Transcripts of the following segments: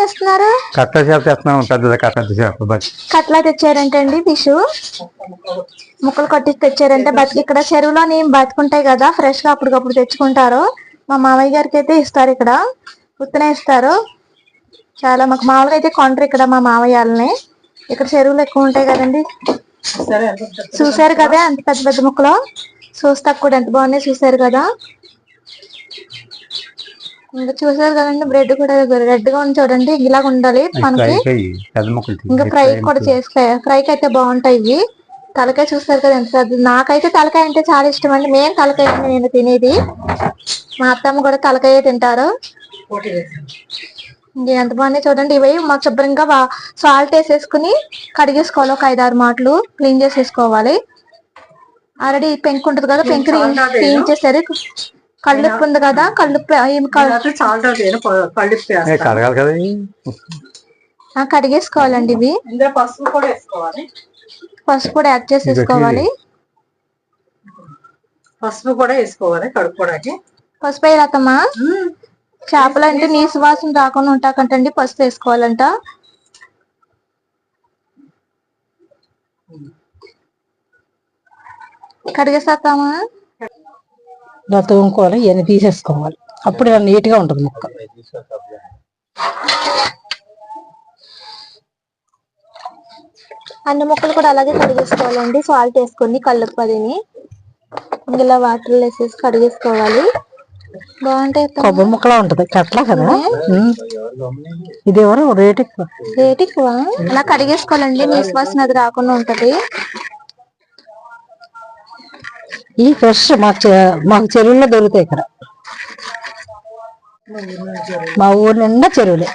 తెస్తున్నారు? కట్ల చేప తెస్తున్నాం, పెద్ద కట్ల చేప. కట్లా తెచ్చారంటండి ఫిష్ ముక్కలు కొట్టి తెచ్చారంటే. బతికి ఇక్కడ చెరువులో బతుకుంటాయి కదా, ఫ్రెష్ గా అప్పటికప్పుడు తెచ్చుకుంటారు. మా మామయ్య గారికి అయితే ఇస్తారు, ఇక్కడ ఉత్తనే ఇస్తారు. చాలా మాకు మామూలుగా అయితే కొంటారు ఇక్కడ మా మామయ్య వాళ్ళని. ఇక్కడ చెరువులు ఎక్కువ ఉంటాయి కదండి. చూసారు కదా అంత పెద్ద పెద్ద ముక్కలు, చూస్తా కూడా ఎంత బాగున్నాయి చూసారు కదా. ఇంకా చూసారు కదండి, బ్రెడ్ కూడా రెడ్ గా ఉంది చూడండి, ఇలాగ ఉండాలి మనకి. ఇంకా ఫ్రై కూడా చేసుకో, ఫ్రైకి అయితే బాగుంటాయి ఇవి. తలకాయ చూస్తారు కదా ఎంత పెద్ద. నాకైతే తలకాయ అంటే చాలా ఇష్టం అండి. మేము తలకాయ నేను తినేది, మా అత్తమ్మ కూడా తలకాయ తింటారు. ఎంత బాగున్నాయి చూడండి. ఇవి మాకు శుభ్రంగా సాల్ట్ వేసేసుకుని కడిగేసుకోవాలి, ఒక 5-6 మాటలు క్లీన్ చేసేసుకోవాలి. ఆల్రెడీ పెంకు ఉంటుంది కదా, పెంకు తీయించేసారు. కళ్ళుప్పు ఉంది కదా, కళ్ళుప్పు కడిగేసుకోవాలండి ఇవి. పసుపు కూడా యాడ్ చేసేసుకోవాలి. పసుపు కూడా వేసుకోవాలి కడుక్కోవడానికి. పసుపు వేయాలమ్మా, చేపలు అంటే నీసు వాసన రాకుండా ఉంటాకంటండి పసుపు వేసుకోవాలంట. కడిగేస్తామా, ఇలా తోముకోవాలి, ఇవన్నీ తీసేసుకోవాలి, అప్పుడు ఇలా నీట్ గా ఉంటుంది ముక్క. అన్ని ముక్కలు కూడా అలాగే కడిగేసుకోవాలండి, సాల్ట్ వేసుకొని కళ్ళుప్పదిని ఇలా వాటర్ వేసేసి కడిగేసుకోవాలి. బాగుంటాయి. కొబ్బరి ముక్కలా ఉంటది, కట్లా కదా. ఇది ఎవరు రేట్ ఎక్కువ, రేట్ ఎక్కువ. అలా కడిగేసుకోవాలండి, నీసు వాసన అది రాకుండా ఉంటది. ఈ ఫ్రెష్ మాకు చెరువుల్లో దొరుకుతాయి ఇక్కడ. మా ఊరు నిండా చెరువులే,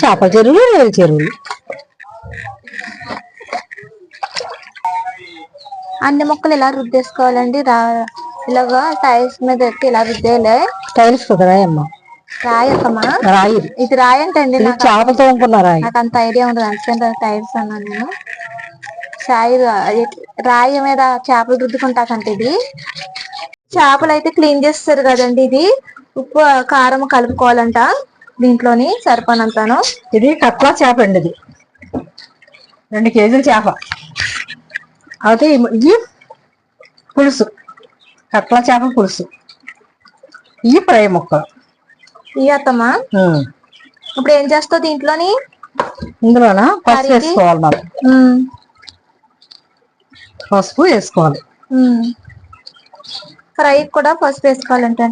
చేపల చెరువులు, రేలు చెరువులు. అన్ని ముక్కలు ఇలా రుద్దేసుకోవాలండి. ఇలాగా టైల్స్ మీద ఎట్టి ఇలా రుద్దేలే. టైల్స్ కదా రాయమ్మ, రాయమ్మా, రాయి. ఇది రాయంటండి, చేపలతో రాయి. నాకు అంత ఐడియా ఉండదు, అందుకని టైల్స్ అన్నాను నేను. రాయి మీద చేపలు రుద్దుకుంటాకంటే ఇది. చేపలు అయితే క్లీన్ చేస్తారు కదండి. ఇది ఉప్పు కారం కలుపుకోవాలంట దీంట్లోని సరిపోనంతాను. ఇది కట్లా చేప అండి, ఇది 2 కేజీల చేప. అయితే ఇది పులుసు, కట్లా చేప పులుసు. ఈ ఫ్రై ముక్కలు అత్తమ్మా. ఇప్పుడు ఏం చేస్తావు దీంట్లోని? ఇందులోనా పసుపు వేసుకోవాలి మనం, పసుపు వేసుకోవాలి. ఫ్రై కూడా పసుపు వేసుకోవాలంటే